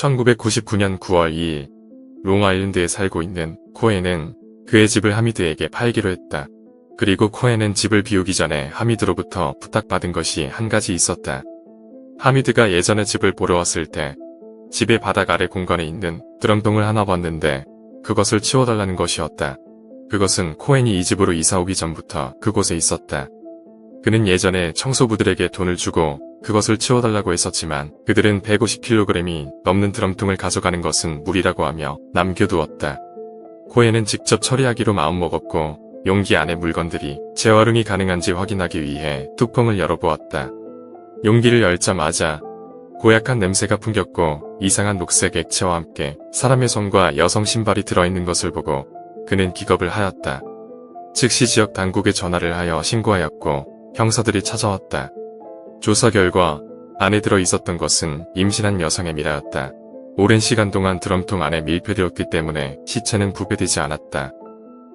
1999년 9월 2일, 롱아일랜드에 살고 있는 코엔은 그의 집을 하미드에게 팔기로 했다. 그리고 코엔은 집을 비우기 전에 하미드로부터 부탁받은 것이 한 가지 있었다. 하미드가 예전에 집을 보러 왔을 때 집의 바닥 아래 공간에 있는 드럼통을 하나 봤는데 그것을 치워달라는 것이었다. 그것은 코엔이 이 집으로 이사 오기 전부터 그곳에 있었다. 그는 예전에 청소부들에게 돈을 주고 그것을 치워달라고 했었지만 그들은 150kg이 넘는 드럼통을 가져가는 것은 무리라고 하며 남겨두었다. 코엔은 직접 처리하기로 마음먹었고 용기 안에 물건들이 재활용이 가능한지 확인하기 위해 뚜껑을 열어보았다. 용기를 열자마자 고약한 냄새가 풍겼고 이상한 녹색 액체와 함께 사람의 손과 여성 신발이 들어있는 것을 보고 그는 기겁을 하였다. 즉시 지역 당국에 전화를 하여 신고하였고 형사들이 찾아왔다. 조사 결과 안에 들어 있었던 것은 임신한 여성의 미라였다. 오랜 시간 동안 드럼통 안에 밀폐되었기 때문에 시체는 부패되지 않았다.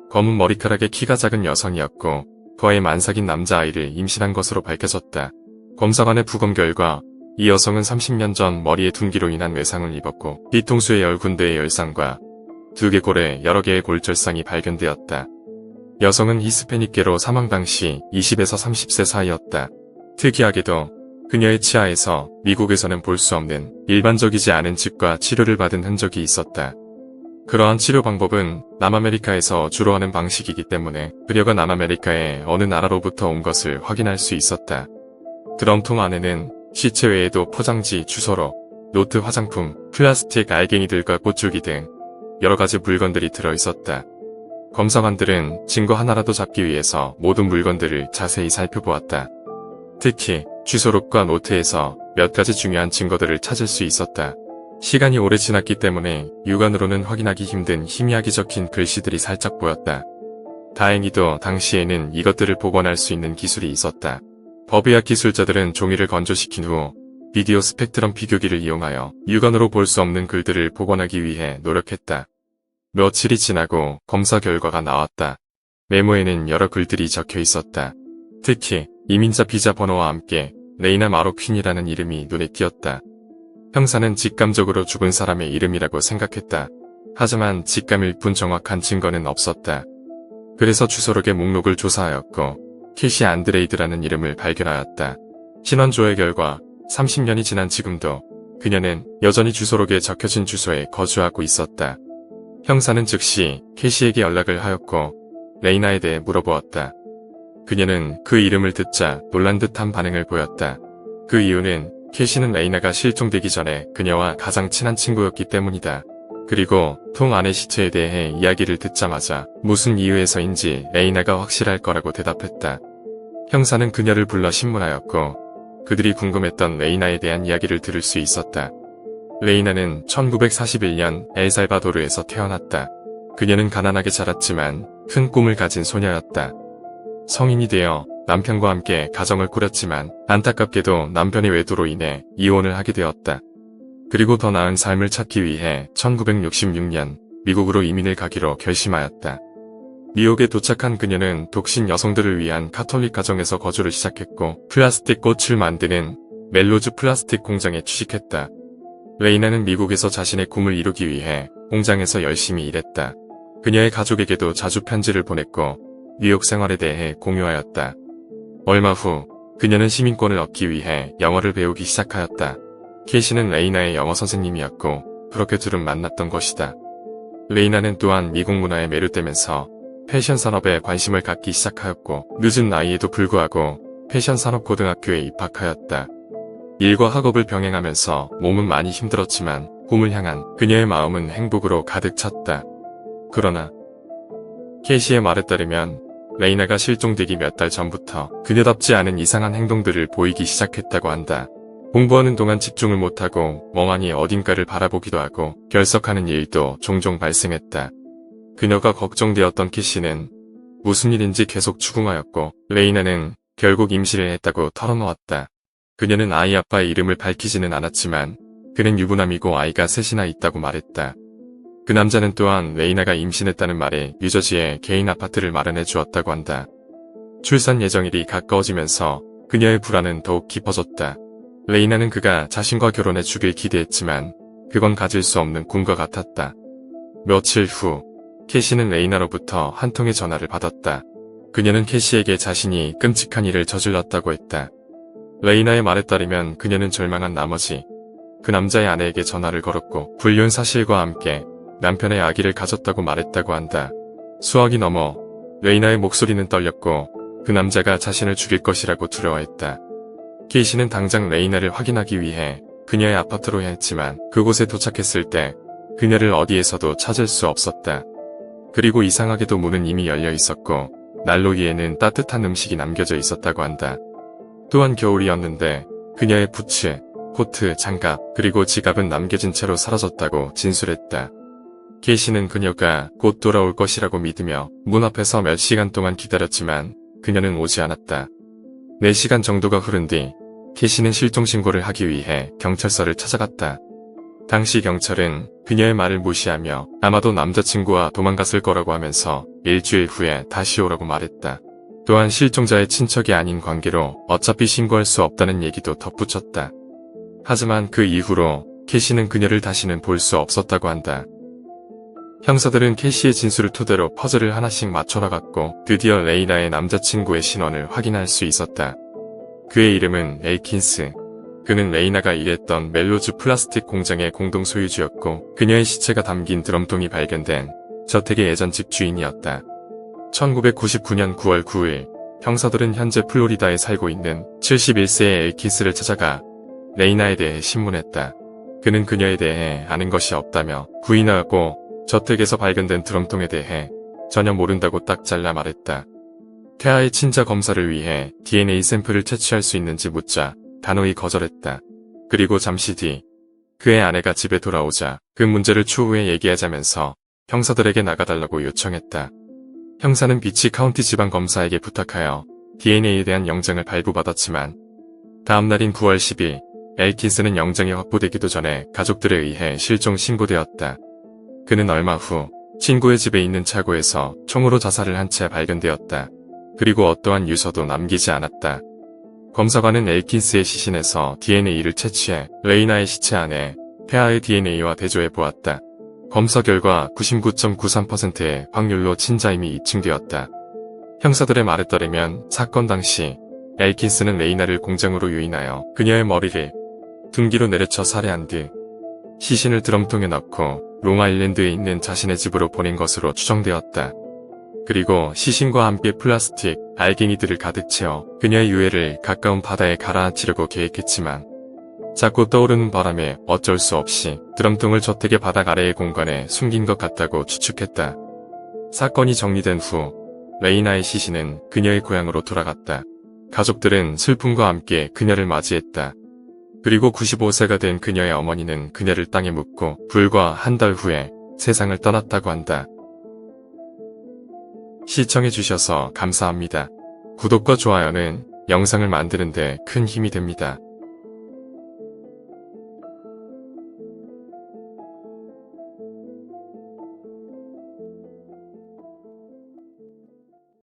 검은 머리카락에 키가 작은 여성이었고 그와의 만삭인 남자아이를 임신한 것으로 밝혀졌다. 검사관의 부검 결과 이 여성은 30년 전 머리에 둔기로 인한 외상을 입었고 뒤통수에 10군데의 열상과 두개골에 여러 개의 골절상이 발견되었다. 여성은 히스패닉계로 사망 당시 20에서 30세 사이였다. 특이하게도 그녀의 치아에서 미국에서는 볼 수 없는 일반적이지 않은 칩과 치료를 받은 흔적이 있었다. 그러한 치료 방법은 남아메리카에서 주로 하는 방식이기 때문에 그녀가 남아메리카의 어느 나라로부터 온 것을 확인할 수 있었다. 드럼통 안에는 시체 외에도 포장지, 주소록, 노트, 화장품, 플라스틱 알갱이들과 꽃줄기 등 여러가지 물건들이 들어있었다. 검사관들은 증거 하나라도 잡기 위해서 모든 물건들을 자세히 살펴보았다. 특히 주소록과 노트에서 몇 가지 중요한 증거들을 찾을 수 있었다. 시간이 오래 지났기 때문에 육안으로는 확인하기 힘든 희미하게 적힌 글씨들이 살짝 보였다. 다행히도 당시에는 이것들을 복원할 수 있는 기술이 있었다. 법의학 기술자들은 종이를 건조시킨 후 비디오 스펙트럼 비교기를 이용하여 육안으로 볼 수 없는 글들을 복원하기 위해 노력했다. 며칠이 지나고 검사 결과가 나왔다. 메모에는 여러 글들이 적혀 있었다. 특히 이민자 비자 번호와 함께 레이나 마로퀸이라는 이름이 눈에 띄었다. 형사는 직감적으로 죽은 사람의 이름이라고 생각했다. 하지만 직감일 뿐 정확한 증거는 없었다. 그래서 주소록의 목록을 조사하였고 캐시 안드레이드라는 이름을 발견하였다. 신원조회 결과 30년이 지난 지금도 그녀는 여전히 주소록에 적혀진 주소에 거주하고 있었다. 형사는 즉시 캐시에게 연락을 하였고 레이나에 대해 물어보았다. 그녀는 그 이름을 듣자 놀란 듯한 반응을 보였다. 그 이유는 캐시는 레이나가 실종되기 전에 그녀와 가장 친한 친구였기 때문이다. 그리고 통 안의 시체에 대해 이야기를 듣자마자 무슨 이유에서인지 레이나가 확실할 거라고 대답했다. 형사는 그녀를 불러 신문하였고 그들이 궁금했던 레이나에 대한 이야기를 들을 수 있었다. 레이나는 1941년 엘살바도르에서 태어났다. 그녀는 가난하게 자랐지만 큰 꿈을 가진 소녀였다. 성인이 되어 남편과 함께 가정을 꾸렸지만 안타깝게도 남편의 외도로 인해 이혼을 하게 되었다. 그리고 더 나은 삶을 찾기 위해 1966년 미국으로 이민을 가기로 결심하였다. 뉴욕에 도착한 그녀는 독신 여성들을 위한 카톨릭 가정에서 거주를 시작했고 플라스틱 꽃을 만드는 멜로즈 플라스틱 공장에 취직했다. 레이나는 미국에서 자신의 꿈을 이루기 위해 공장에서 열심히 일했다. 그녀의 가족에게도 자주 편지를 보냈고 뉴욕 생활에 대해 공유하였다. 얼마 후 그녀는 시민권을 얻기 위해 영어를 배우기 시작하였다. 캐시는 레이나의 영어 선생님이었고 그렇게 둘은 만났던 것이다. 레이나는 또한 미국 문화에 매료되면서 패션 산업에 관심을 갖기 시작하였고 늦은 나이에도 불구하고 패션 산업 고등학교에 입학하였다. 일과 학업을 병행하면서 몸은 많이 힘들었지만 꿈을 향한 그녀의 마음은 행복으로 가득 찼다. 그러나 캐시의 말에 따르면 레이나가 실종되기 몇 달 전부터 그녀답지 않은 이상한 행동들을 보이기 시작했다고 한다. 공부하는 동안 집중을 못하고 멍하니 어딘가를 바라보기도 하고 결석하는 일도 종종 발생했다. 그녀가 걱정되었던 캐시는 무슨 일인지 계속 추궁하였고 레이나는 결국 임신을 했다고 털어놓았다. 그녀는 아이 아빠의 이름을 밝히지는 않았지만 그는 유부남이고 아이가 셋이나 있다고 말했다. 그 남자는 또한 레이나가 임신했다는 말에 뉴저지에 개인 아파트를 마련해 주었다고 한다. 출산 예정일이 가까워지면서 그녀의 불안은 더욱 깊어졌다. 레이나는 그가 자신과 결혼해 주길 기대했지만 그건 가질 수 없는 꿈과 같았다. 며칠 후 캐시는 레이나로부터 한 통의 전화를 받았다. 그녀는 캐시에게 자신이 끔찍한 일을 저질렀다고 했다. 레이나의 말에 따르면 그녀는 절망한 나머지 그 남자의 아내에게 전화를 걸었고 불륜 사실과 함께 남편의 아기를 가졌다고 말했다고 한다. 수억이 넘어 레이나의 목소리는 떨렸고 그 남자가 자신을 죽일 것이라고 두려워했다. 캐시는 당장 레이나를 확인하기 위해 그녀의 아파트로 향했지만 그곳에 도착했을 때 그녀를 어디에서도 찾을 수 없었다. 그리고 이상하게도 문은 이미 열려 있었고 난로 위에는 따뜻한 음식이 남겨져 있었다고 한다. 또한 겨울이었는데 그녀의 부츠, 코트, 장갑, 그리고 지갑은 남겨진 채로 사라졌다고 진술했다. 캐시는 그녀가 곧 돌아올 것이라고 믿으며 문 앞에서 몇 시간 동안 기다렸지만 그녀는 오지 않았다. 4시간 정도가 흐른 뒤 캐시는 실종신고를 하기 위해 경찰서를 찾아갔다. 당시 경찰은 그녀의 말을 무시하며 아마도 남자친구와 도망갔을 거라고 하면서 일주일 후에 다시 오라고 말했다. 또한 실종자의 친척이 아닌 관계로 어차피 신고할 수 없다는 얘기도 덧붙였다. 하지만 그 이후로 캐시는 그녀를 다시는 볼 수 없었다고 한다. 형사들은 캐시의 진술을 토대로 퍼즐을 하나씩 맞춰나갔고 드디어 레이나의 남자친구의 신원을 확인할 수 있었다. 그의 이름은 엘킨스. 그는 레이나가 일했던 멜로즈 플라스틱 공장의 공동 소유주였고 그녀의 시체가 담긴 드럼통이 발견된 저택의 예전 집주인이었다. 1999년 9월 9일 형사들은 현재 플로리다에 살고 있는 71세의 엘킨스를 찾아가 레이나에 대해 신문했다. 그는 그녀에 대해 아는 것이 없다며 부인하고 저택에서 발견된 드럼통에 대해 전혀 모른다고 딱 잘라 말했다. 태아의 친자 검사를 위해 DNA 샘플을 채취할 수 있는지 묻자 단호히 거절했다. 그리고 잠시 뒤 그의 아내가 집에 돌아오자 그 문제를 추후에 얘기하자면서 형사들에게 나가달라고 요청했다. 형사는 비치 카운티 지방검사에게 부탁하여 DNA에 대한 영장을 발부받았지만 다음 날인 9월 10일 엘킨스는 영장이 확보되기도 전에 가족들에 의해 실종 신고되었다. 그는 얼마 후 친구의 집에 있는 차고에서 총으로 자살을 한 채 발견되었다. 그리고 어떠한 유서도 남기지 않았다. 검사관은 엘킨스의 시신에서 DNA를 채취해 레이나의 시체 안에 태아의 DNA와 대조해 보았다. 검사 결과 99.93%의 확률로 친자임이 입증되었다. 형사들의 말에 따르면 사건 당시 엘킨스는 레이나를 공장으로 유인하여 그녀의 머리를 둔기로 내려쳐 살해한 뒤 시신을 드럼통에 넣고 롱아일랜드에 있는 자신의 집으로 보낸 것으로 추정되었다. 그리고 시신과 함께 플라스틱, 알갱이들을 가득 채워 그녀의 유해를 가까운 바다에 가라앉히려고 계획했지만 자꾸 떠오르는 바람에 어쩔 수 없이 드럼통을 저택의 바닥 아래의 공간에 숨긴 것 같다고 추측했다. 사건이 정리된 후 레이나의 시신은 그녀의 고향으로 돌아갔다. 가족들은 슬픔과 함께 그녀를 맞이했다. 그리고 95세가 된 그녀의 어머니는 그녀를 땅에 묻고 불과 한 달 후에 세상을 떠났다고 한다. 시청해주셔서 감사합니다. 구독과 좋아요는 영상을 만드는 데 큰 힘이 됩니다.